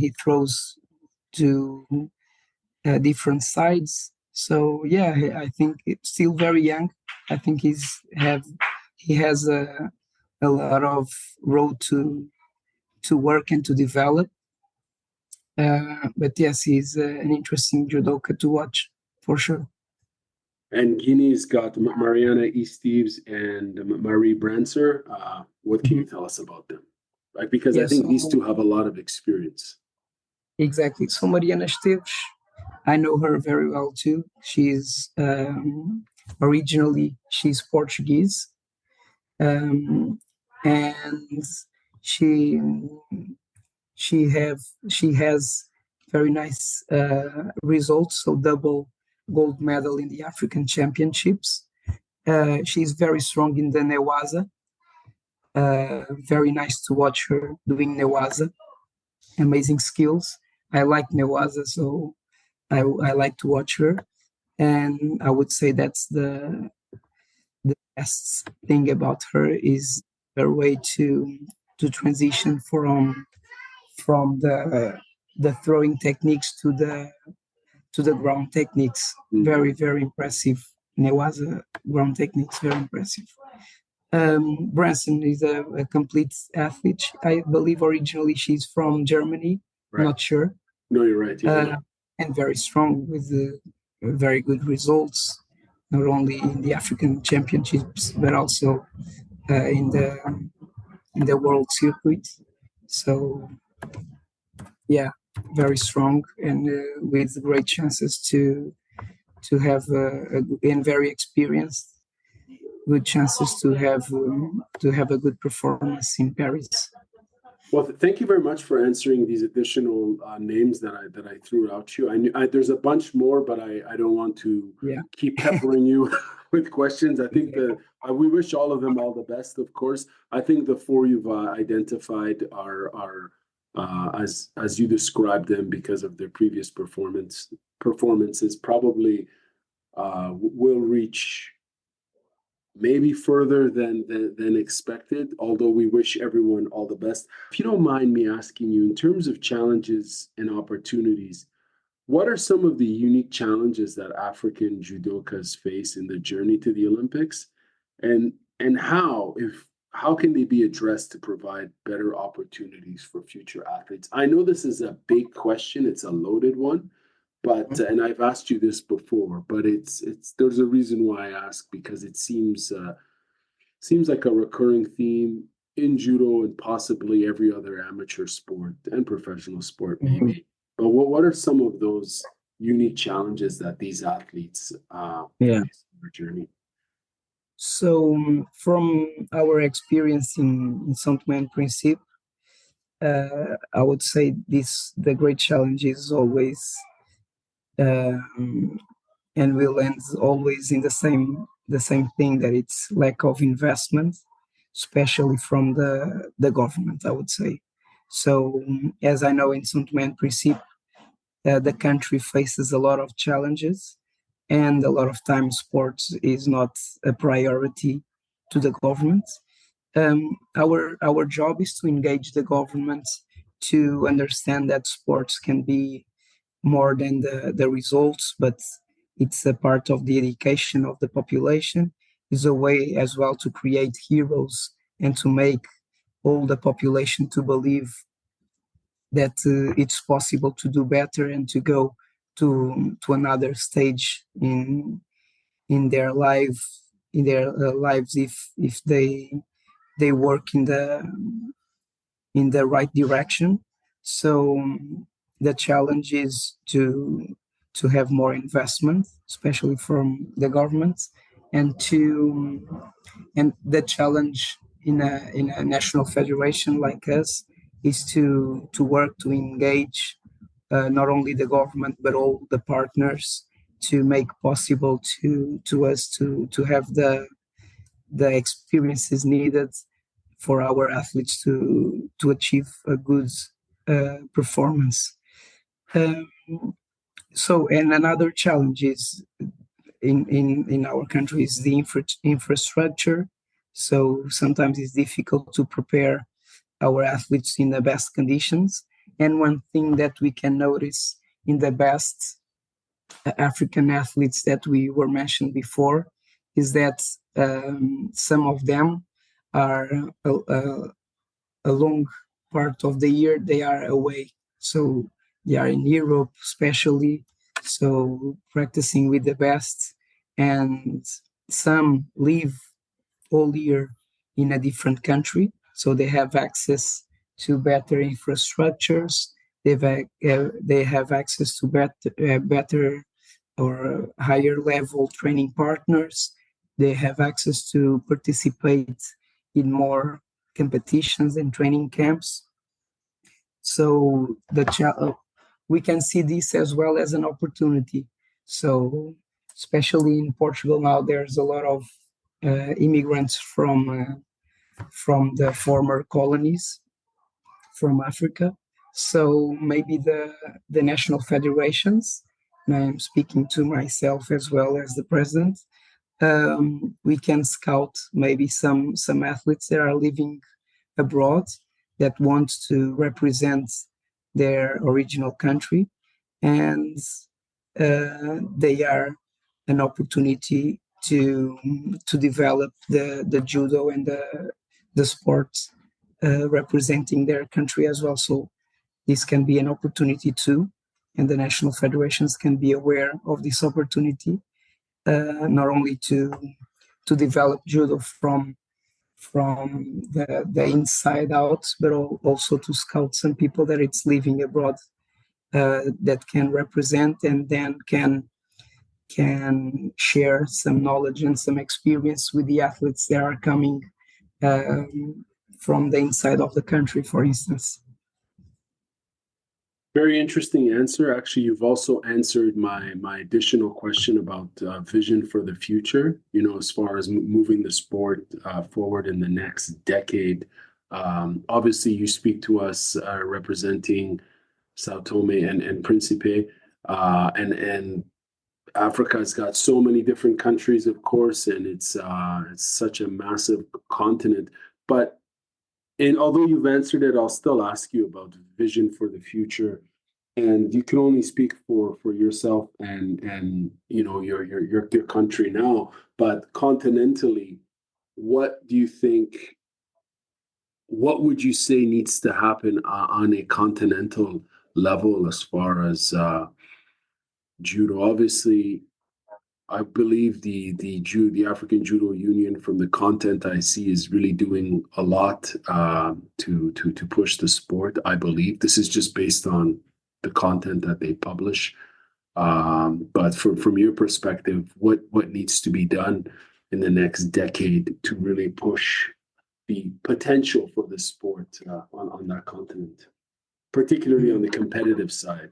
he throws to different sides. So yeah, I think it's still very young. I think he has a lot of road to work and to develop. But yes, he's an interesting judoka to watch for sure. And Guinea's got Mariana Easteves and Marie Brancer. What can you Mhm. tell us about them? Like, because I Yeah, think these so two have a lot of experience. exactly. So Mariana Esteves, I know her very well too. She's originally she's Portuguese, um, and she she has very nice results. So double gold medal in the African Championships. She's very strong in the Newaza. Very nice to watch her doing Newaza. Amazing skills. I like Newaza, so I like to watch her. And I would say that's the best thing about her is her way to transition from the throwing techniques to the ground techniques. Mm. Very impressive. Newaza ground techniques, very impressive. Branson is a complete athlete. I believe originally she's from Germany, Right. not sure, No, you're right. Yeah. uh, and very strong with very good results, not only in the African Championships but also in the world circuit. So yeah, very strong and with great chances to have and very experienced, good chances to have a good performance in Paris. Well, thank you very much for answering these additional names that I threw out to you. There's a bunch more, but I don't want to Yeah, keep peppering you with questions. I think we wish all of them all the best, of course. I think the four you've identified are as you described them because of their previous performances probably will reach maybe further than expected, although we wish everyone all the best. If you don't mind me asking you, in terms of challenges and opportunities, what are some of the unique challenges that African judokas face in the journey to the Olympics? And how, if how can they be addressed to provide better opportunities for future athletes? I know this is a big question, it's a loaded one, but and I've asked you this before, but it's there's a reason why I ask, because it seems like a recurring theme in judo and possibly every other amateur sport and professional sport Mhm. maybe. But what are some of those unique challenges that these athletes Yeah. face in their journey? So from our experience in Saint Tome and Principe, I would say the great challenge is always um, and will end always in the same thing, that it's lack of investment, especially from the government, I would say. So as I know, in Saint Tome and Principe, the country faces a lot of challenges, and a lot of times sports is not a priority to the government. Our job is to engage the government to understand that sports can be more than the results, but it's a part of the education of the population. Is a way as well to create heroes and to make all the population to believe that it's possible to do better and to go to another stage in their lives, if they work in the right direction. So the challenge is to have more investment, especially from the government, and the challenge in a national federation like us is to work to engage not only the government but all the partners to make possible to us to have the experiences needed for our athletes to achieve a good performance. Um, and another challenge is in our country is the infrastructure. So sometimes it's difficult to prepare our athletes in the best conditions. And one thing that we can notice in the best African athletes that we were mentioned before is that some of them are a long part of the year they are away. So they are in Europe, especially, so practicing with the best, and some live all year in a different country, so they have access to better infrastructures. They have access to better or higher level training partners. They have access to participate in more competitions and training camps. So we can see this as well as an opportunity. So especially in Portugal now, there's a lot of immigrants from the former colonies from Africa. So maybe the national federations, and I'm speaking to myself as well as the president, we can scout maybe some athletes that are living abroad that want to represent their original country, and they are an opportunity to develop the judo and the sports representing their country as well. So this can be an opportunity too, and the national federations can be aware of this opportunity, not only to develop judo from the inside out, but also to scout some people that it's living abroad that can represent and then can share some knowledge and some experience with the athletes that are coming from the inside of the country, for instance. Very interesting answer. Actually, you've also answered my additional question about vision for the future. You know, as far as moving the sport forward in the next decade. Obviously, you speak to us representing Sao Tome and Principe, and Africa has got so many different countries, of course, and it's such a massive continent. But and although you've answered it, I'll still ask you about vision for the future. And you can only speak for yourself and you know your country now. But continentally, what do you think what would you say needs to happen on a continental level as far as judo? Obviously, I believe the African Judo Union, from the content I see, is really doing a lot to push the sport. I believe this is just based on the content that they publish. But from your perspective, what needs to be done in the next decade to really push the potential for the sport on that continent, particularly on the competitive side?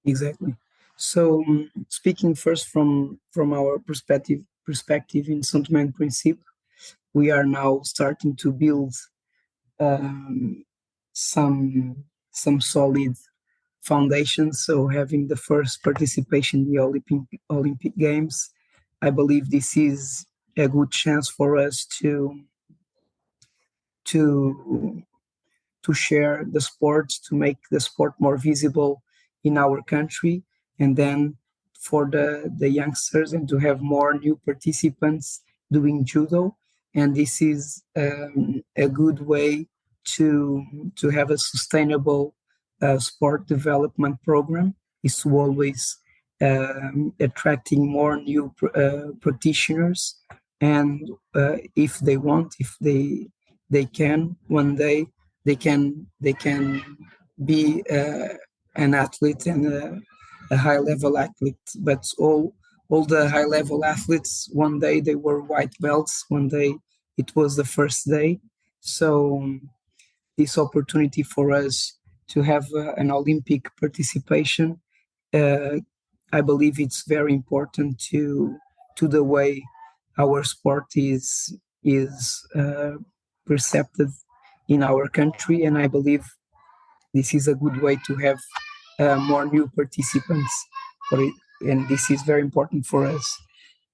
Exactly. So, speaking first from our perspective in Saint Tome and Principe, we are now starting to build um, some solid foundations. So, having the first participation in the Olympic Games, I believe this is a good chance for us to to share the sport, to make the sport more visible in our country, and then for the youngsters, and to have more new participants doing judo. And this is a good way to have a sustainable sport development program, is to always attracting more new practitioners. And if they want, if they can one day, they can be an athlete, and a high level athlete. But all the high level athletes, one day they were white belts, one day it was the first day. So this opportunity for us to have an Olympic participation, uh, I believe it's very important to the way our sport is perceived in our country. And I believe this is a good way to have more new participants for it, and this is very important for us.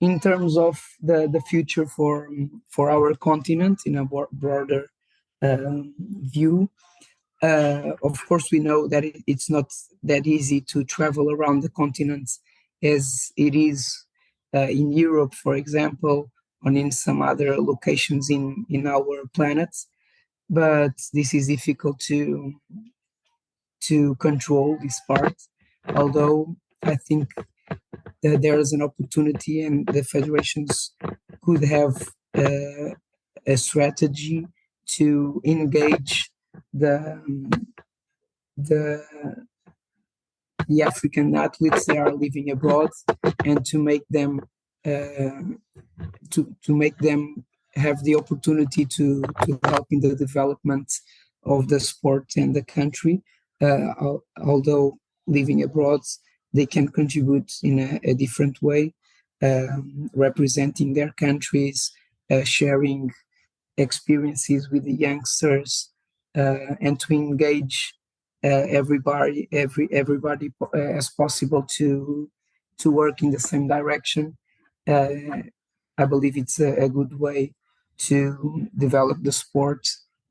In terms of the future for our continent in a broader view, of course, we know that it's not that easy to travel around the continent as it is in Europe, for example, or in some other locations in our planet. But this is difficult to control this part. Although I think that there is an opportunity, and the federations could have a strategy to engage the the the African athletes that are living abroad, and to make them uh, to make them have the opportunity to help in the development of the sport and the country. Although living abroad, they can contribute in a different way, representing their countries, sharing experiences with the youngsters, and to engage everybody as possible to work in the same direction. Uh, I believe it's a good way to develop the sport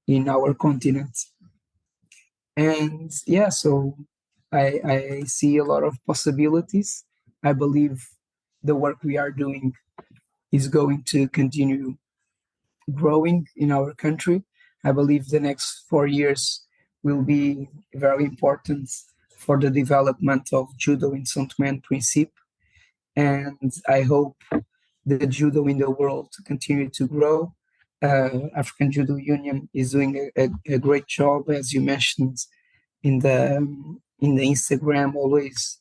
in our continent. And yeah, so I see a lot of possibilities. I believe the work we are doing is going to continue growing in our country. I believe the next 4 years will be very important for the development of judo in Saint Tome and Principe. And I hope the judo in the world to continue to grow. African Judo Union is doing a great job, as you mentioned in the Instagram, always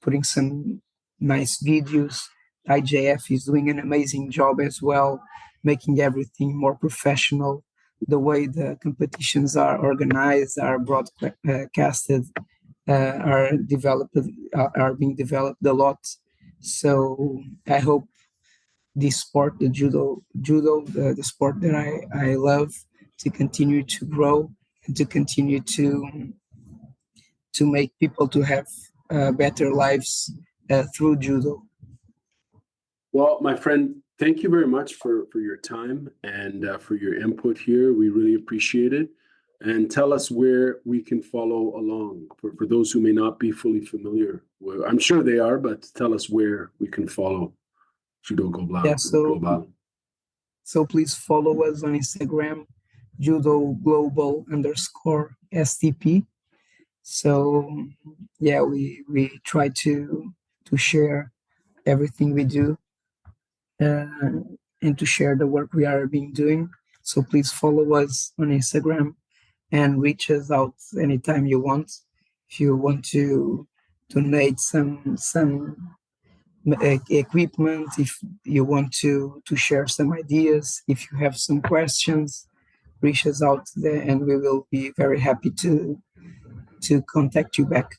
putting some nice videos. IJF is doing an amazing job as well, making everything more professional. The way the competitions are organized, are broadcasted, are being developed a lot. So I hope this sport, the judo, the sport that I love, to continue to grow, and to continue to make people to have better lives through judo. Well, my friend, thank you very much for your time and for your input here. We really appreciate it. And tell us where we can follow along for those who may not be fully familiar. Well, I'm sure they are, but tell us where we can follow Judo Yeah, Global. so Global. So please follow us on Instagram, Judo Global _STP. So yeah, we try to share everything we do, and to share the work we are being doing. So please follow us on Instagram and reach us out anytime you want. If you want to donate some equipment, if you want to share some ideas, if you have some questions, reach us out there, and we will be very happy to contact you back.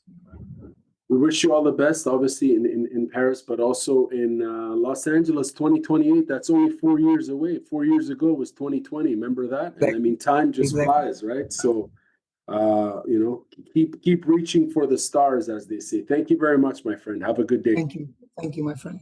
We wish you all the best, obviously in Paris, but also in Los Angeles 2028. That's only 4 years away. 4 years ago was 2020. Remember that? And I mean, time just flies, right? So, keep reaching for the stars, as they say. Thank you very much, my friend. Have a good day. Thank you, my friend.